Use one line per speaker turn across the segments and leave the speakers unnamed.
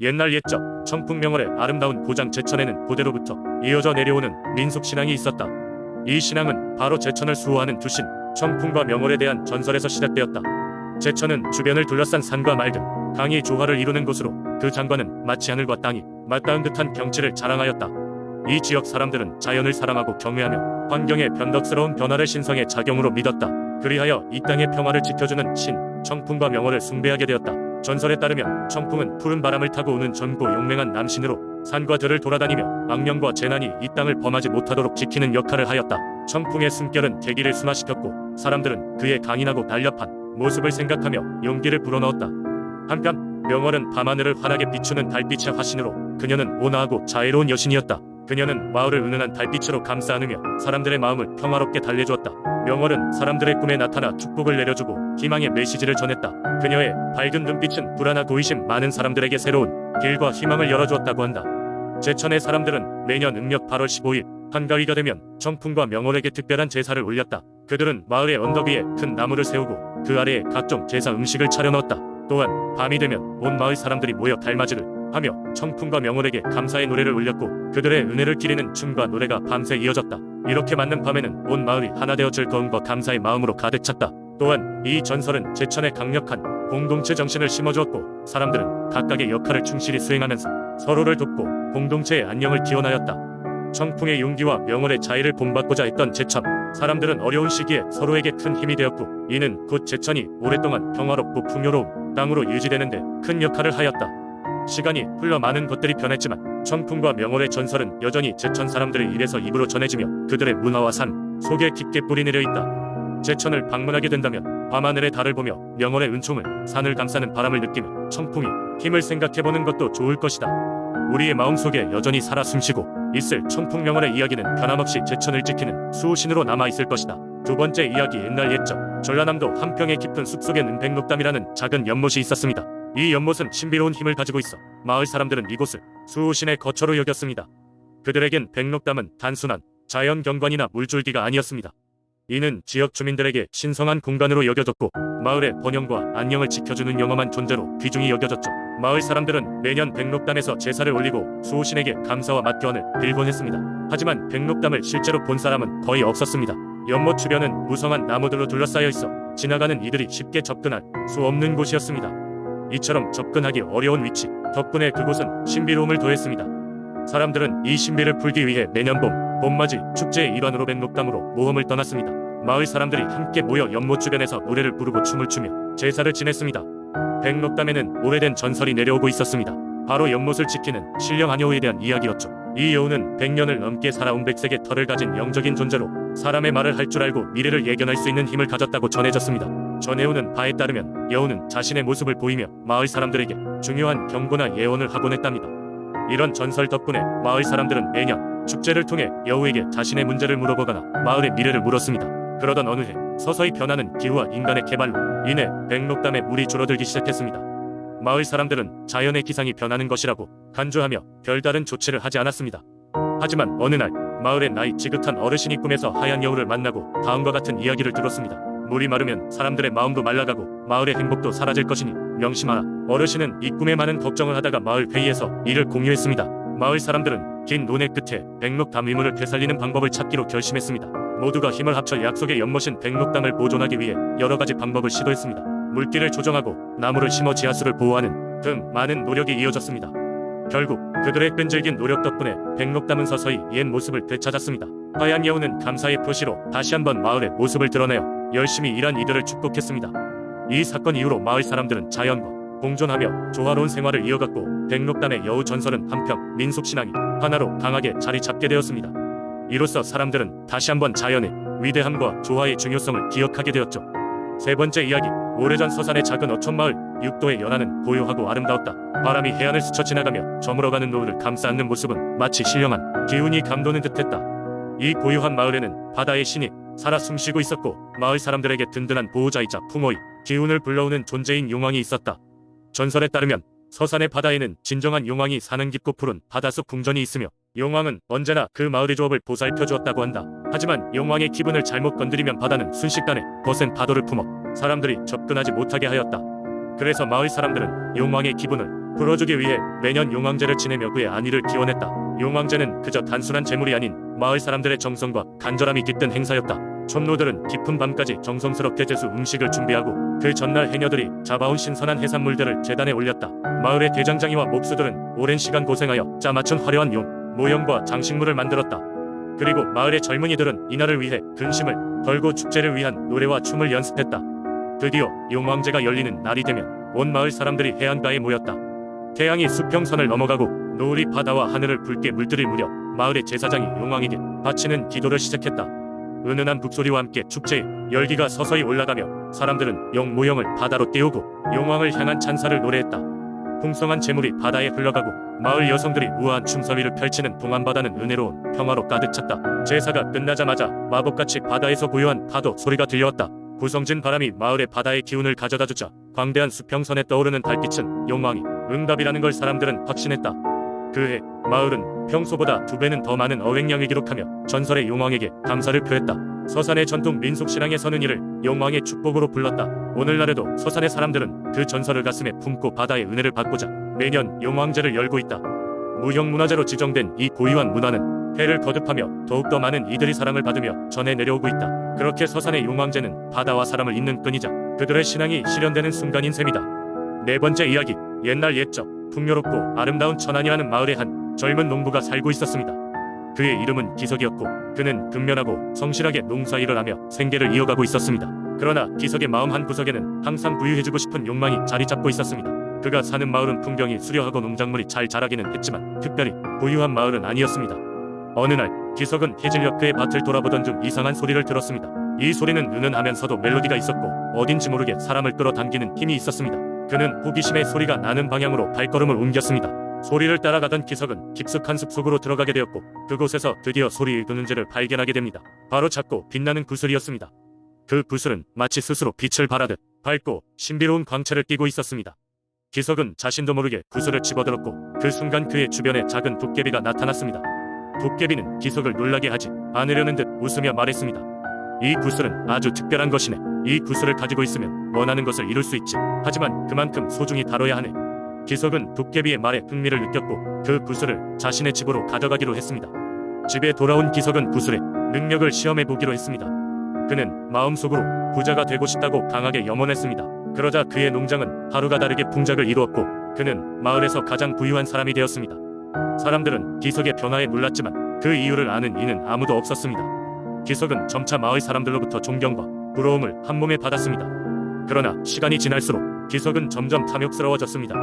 옛날 옛적 청풍명월의 아름다운 고장 제천에는 고대로부터 이어져 내려오는 민속신앙이 있었다. 이 신앙은 바로 제천을 수호하는 두신 청풍과 명월에 대한 전설에서 시작되었다. 제천은 주변을 둘러싼 산과 말 등 강이 조화를 이루는 곳으로 그 장관은 마치 하늘과 땅이 맞닿은 듯한 경치를 자랑하였다. 이 지역 사람들은 자연을 사랑하고 경외하며 환경의 변덕스러운 변화를 신성의 작용으로 믿었다. 그리하여 이 땅의 평화를 지켜주는 신 청풍과 명월을 숭배하게 되었다. 전설에 따르면 청풍은 푸른 바람을 타고 오는 젊고 용맹한 남신으로 산과 들을 돌아다니며 악령과 재난이 이 땅을 범하지 못하도록 지키는 역할을 하였다. 청풍의 숨결은 대기를 순화시켰고 사람들은 그의 강인하고 날렵한 모습을 생각하며 용기를 불어넣었다. 한편 명월은 밤하늘을 환하게 비추는 달빛의 화신으로 그녀는 온화하고 자애로운 여신이었다. 그녀는 마을을 은은한 달빛으로 감싸 안으며 사람들의 마음을 평화롭게 달래주었다. 명월은 사람들의 꿈에 나타나 축복을 내려주고 희망의 메시지를 전했다. 그녀의 밝은 눈빛은 불안하고 의심 많은 사람들에게 새로운 길과 희망을 열어주었다고 한다. 제천의 사람들은 매년 음력 8월 15일 한가위가 되면 청풍과 명월에게 특별한 제사를 올렸다. 그들은 마을의 언덕 위에 큰 나무를 세우고 그 아래에 각종 제사 음식을 차려넣었다. 또한 밤이 되면 온 마을 사람들이 모여 달맞이를 하며 청풍과 명월에게 감사의 노래를 올렸고 그들의 은혜를 기리는 춤과 노래가 밤새 이어졌다. 이렇게 맞는 밤에는 온 마을이 하나 되어 즐거움과 감사의 마음으로 가득 찼다. 또한 이 전설은 제천의 강력한 공동체 정신을 심어주었고 사람들은 각각의 역할을 충실히 수행하면서 서로를 돕고 공동체의 안녕을 기원하였다. 청풍의 용기와 명월의 자애를 본받고자 했던 제천 사람들은 어려운 시기에 서로에게 큰 힘이 되었고 이는 곧 제천이 오랫동안 평화롭고 풍요로운 땅으로 유지되는 데 큰 역할을 하였다. 시간이 흘러 많은 것들이 변했지만 청풍과 명월의 전설은 여전히 제천 사람들의 입에서 입으로 전해지며 그들의 문화와 삶 속에 깊게 뿌리내려 있다. 제천을 방문하게 된다면 밤하늘의 달을 보며 명월의 은총을 산을 감싸는 바람을 느끼며 청풍의 힘을 생각해보는 것도 좋을 것이다. 우리의 마음속에 여전히 살아 숨쉬고 있을 청풍 명월의 이야기는 변함없이 제천을 지키는 수호신으로 남아있을 것이다. 두 번째 이야기. 옛날 옛적 전라남도 한평의 깊은 숲속에는 백록담이라는 작은 연못이 있었습니다. 이 연못은 신비로운 힘을 가지고 있어 마을 사람들은 이곳을 수호신의 거처로 여겼습니다. 그들에겐 백록담은 단순한 자연 경관이나 물줄기가 아니었습니다. 이는 지역 주민들에게 신성한 공간으로 여겨졌고 마을의 번영과 안녕을 지켜주는 영험한 존재로 귀중히 여겨졌죠. 마을 사람들은 매년 백록담에서 제사를 올리고 수호신에게 감사와 맞교환을 빌곤 했습니다. 하지만 백록담을 실제로 본 사람은 거의 없었습니다. 연못 주변은 무성한 나무들로 둘러싸여 있어 지나가는 이들이 쉽게 접근할 수 없는 곳이었습니다. 이처럼 접근하기 어려운 위치 덕분에 그곳은 신비로움을 더했습니다. 사람들은 이 신비를 풀기 위해 매년 봄맞이 축제의 일환으로 백록담으로 모험을 떠났습니다. 마을 사람들이 함께 모여 연못 주변에서 노래를 부르고 춤을 추며 제사를 지냈습니다. 백록담에는 오래된 전설이 내려오고 있었습니다. 바로 연못을 지키는 신령 아녀우에 대한 이야기였죠. 이 여우는 100년을 넘게 살아온 백색의 털을 가진 영적인 존재로 사람의 말을 할 줄 알고 미래를 예견할 수 있는 힘을 가졌다고 전해졌습니다. 전해오는 바에 따르면 여우는 자신의 모습을 보이며 마을 사람들에게 중요한 경고나 예언을 하곤 했답니다. 이런 전설 덕분에 마을 사람들은 매년 축제를 통해 여우에게 자신의 문제를 물어보거나 마을의 미래를 물었습니다. 그러던 어느 해 서서히 변하는 기후와 인간의 개발로 인해 백록담의 물이 줄어들기 시작했습니다. 마을 사람들은 자연의 기상이 변하는 것이라고 간주하며 별다른 조치를 하지 않았습니다. 하지만 어느 날 마을의 나이 지긋한 어르신이 꿈에서 하얀 여우를 만나고 다음과 같은 이야기를 들었습니다. 물이 마르면 사람들의 마음도 말라가고 마을의 행복도 사라질 것이니 명심하라. 어르신은 이 꿈에 많은 걱정을 하다가 마을 회의에서 이를 공유했습니다. 마을 사람들은 긴 논의 끝에 백록담 의문을 되살리는 방법을 찾기로 결심했습니다. 모두가 힘을 합쳐 약속의 연못인 백록담을 보존하기 위해 여러 가지 방법을 시도했습니다. 물길을 조정하고 나무를 심어 지하수를 보호하는 등 많은 노력이 이어졌습니다. 결국 그들의 끈질긴 노력 덕분에 백록담은 서서히 옛 모습을 되찾았습니다. 하얀 여우는 감사의 표시로 다시 한번 마을의 모습을 드러내어 열심히 일한 이들을 축복했습니다. 이 사건 이후로 마을 사람들은 자연과 공존하며 조화로운 생활을 이어갔고 백록담의 여우 전설은 한평 민속신앙이 하나로 강하게 자리 잡게 되었습니다. 이로써 사람들은 다시 한번 자연의 위대함과 조화의 중요성을 기억하게 되었죠. 세 번째 이야기. 오래전 서산의 작은 어촌마을. 육도의 연안은 고요하고 아름다웠다. 바람이 해안을 스쳐 지나가며 저물어가는 노을을 감싸 안는 모습은 마치 신령한 기운이 감도는 듯했다. 이 고요한 마을에는 바다의 신이 살아 숨쉬고 있었고 마을 사람들에게 든든한 보호자이자 풍어의 기운을 불러오는 존재인 용왕이 있었다. 전설에 따르면 서산의 바다에는 진정한 용왕이 사는 깊고 푸른 바닷속 궁전이 있으며 용왕은 언제나 그 마을의 조업을 보살펴 주었다고 한다. 하지만 용왕의 기분을 잘못 건드리면 바다는 순식간에 거센 파도를 품어 사람들이 접근하지 못하게 하였다. 그래서 마을 사람들은 용왕의 기분을 풀어주기 위해 매년 용왕제를 지내며 그의 안위를 기원했다. 용왕제는 그저 단순한 제물이 아닌 마을 사람들의 정성과 간절함이 깃든 행사였다. 촌노들은 깊은 밤까지 정성스럽게 제수 음식을 준비하고 그 전날 해녀들이 잡아온 신선한 해산물들을 제단에 올렸다. 마을의 대장장이와 목수들은 오랜 시간 고생하여 짜맞춘 화려한 용, 모형과 장식물을 만들었다. 그리고 마을의 젊은이들은 이날을 위해 근심을 걸고 축제를 위한 노래와 춤을 연습했다. 드디어 용왕제가 열리는 날이 되면 온 마을 사람들이 해안가에 모였다. 태양이 수평선을 넘어가고 노을이 바다와 하늘을 붉게 물들일 무렵 마을의 제사장이 용왕에게 바치는 기도를 시작했다. 은은한 북소리와 함께 축제의 열기가 서서히 올라가며 사람들은 용 모형을 바다로 띄우고 용왕을 향한 찬사를 노래했다. 풍성한 재물이 바다에 흘러가고 마을 여성들이 우아한 춤사위를 펼치는 동안바다는 은혜로운 평화로 가득 찼다. 제사가 끝나자마자 마법같이 바다에서 고요한 파도 소리가 들려왔다. 구성진 바람이 마을의 바다의 기운을 가져다 주자 광대한 수평선에 떠오르는 달빛은 용왕이 응답이라는 걸 사람들은 확신했다. 그해 마을은 평소보다 2배는 더 많은 어획량을 기록하며 전설의 용왕에게 감사를 표했다. 서산의 전통 민속신앙에 서는 이를 용왕의 축복으로 불렀다. 오늘날에도 서산의 사람들은 그 전설을 가슴에 품고 바다의 은혜를 받고자 매년 용왕제를 열고 있다. 무형문화재로 지정된 이 고유한 문화는 해를 거듭하며 더욱더 많은 이들이 사랑을 받으며 전해 내려오고 있다. 그렇게 서산의 용왕제는 바다와 사람을 잇는 끈이자 그들의 신앙이 실현되는 순간인 셈이다. 네 번째 이야기. 옛날 옛적 풍요롭고 아름다운 천안이라는 마을에 한 젊은 농부가 살고 있었습니다. 그의 이름은 기석이었고 그는 근면하고 성실하게 농사일을 하며 생계를 이어가고 있었습니다. 그러나 기석의 마음 한 구석에는 항상 부유해지고 싶은 욕망이 자리 잡고 있었습니다. 그가 사는 마을은 풍경이 수려하고 농작물이 잘 자라기는 했지만 특별히 부유한 마을은 아니었습니다. 어느 날 기석은 해질녘 그의 밭을 돌아보던 중 이상한 소리를 들었습니다. 이 소리는 은은하면서도 멜로디가 있었고 어딘지 모르게 사람을 끌어당기는 힘이 있었습니다. 그는 호기심에 소리가 나는 방향으로 발걸음을 옮겼습니다. 소리를 따라가던 기석은 깊숙한 숲속으로 들어가게 되었고 그곳에서 드디어 소리의 근원지를 발견하게 됩니다. 바로 작고 빛나는 구슬이었습니다. 그 구슬은 마치 스스로 빛을 발하듯 밝고 신비로운 광채를 띠고 있었습니다. 기석은 자신도 모르게 구슬을 집어들었고 그 순간 그의 주변에 작은 도깨비가 나타났습니다. 도깨비는 기석을 놀라게 하지 않으려는 듯 웃으며 말했습니다. 이 구슬은 아주 특별한 것이네. 이 구슬을 가지고 있으면 원하는 것을 이룰 수 있지. 하지만 그만큼 소중히 다뤄야 하네. 기석은 도깨비의 말에 흥미를 느꼈고 그 구슬을 자신의 집으로 가져가기로 했습니다. 집에 돌아온 기석은 구슬의 능력을 시험해 보기로 했습니다. 그는 마음속으로 부자가 되고 싶다고 강하게 염원했습니다. 그러자 그의 농장은 하루가 다르게 풍작을 이루었고 그는 마을에서 가장 부유한 사람이 되었습니다. 사람들은 기석의 변화에 놀랐지만 그 이유를 아는 이는 아무도 없었습니다. 기석은 점차 마을 사람들로부터 존경과 부러움을 한몸에 받았습니다. 그러나 시간이 지날수록 기석은 점점 탐욕스러워졌습니다.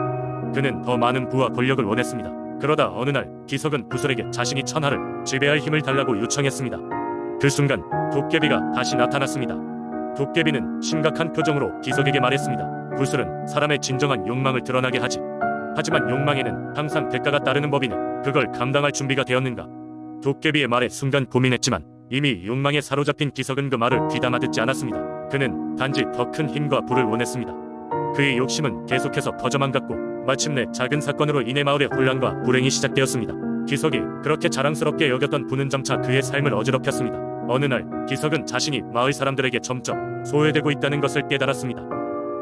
그는 더 많은 부와 권력을 원했습니다. 그러다 어느 날 기석은 구슬에게 자신이 천하를 지배할 힘을 달라고 요청했습니다. 그 순간 도깨비가 다시 나타났습니다. 도깨비는 심각한 표정으로 기석에게 말했습니다. 구슬은 사람의 진정한 욕망을 드러나게 하지. 하지만 욕망에는 항상 대가가 따르는 법이네. 그걸 감당할 준비가 되었는가? 도깨비의 말에 순간 고민했지만 이미 욕망에 사로잡힌 기석은 그 말을 귀담아 듣지 않았습니다. 그는 단지 더 큰 힘과 부를 원했습니다. 그의 욕심은 계속해서 퍼져만 갔고 마침내 작은 사건으로 인해 마을의 혼란과 불행이 시작되었습니다. 기석이 그렇게 자랑스럽게 여겼던 부는 점차 그의 삶을 어지럽혔습니다. 어느 날 기석은 자신이 마을 사람들에게 점점 소외되고 있다는 것을 깨달았습니다.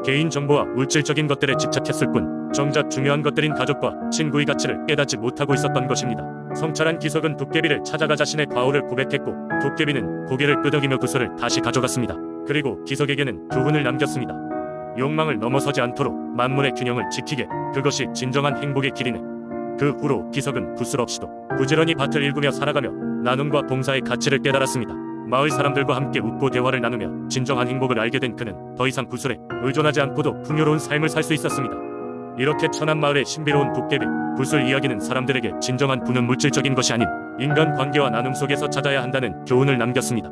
개인정보와 물질적인 것들에 집착했을 뿐 정작 중요한 것들인 가족과 친구의 가치를 깨닫지 못하고 있었던 것입니다. 성찰한 기석은 도깨비를 찾아가 자신의 과오를 고백했고 도깨비는 고개를 끄덕이며 구슬을 다시 가져갔습니다. 그리고 기석에게는 교훈을 남겼습니다. 욕망을 넘어서지 않도록 만물의 균형을 지키게. 그것이 진정한 행복의 길이네. 그 후로 기석은 구슬 없이도 부지런히 밭을 일구며 살아가며 나눔과 봉사의 가치를 깨달았습니다. 마을 사람들과 함께 웃고 대화를 나누며 진정한 행복을 알게 된 그는 더 이상 구슬에 의존하지 않고도 풍요로운 삶을 살 수 있었습니다. 이렇게 천안마을의 신비로운 도깨비 구슬 이야기는 사람들에게 진정한 부는 물질적인 것이 아닌 인간 관계와 나눔 속에서 찾아야 한다는 교훈을 남겼습니다.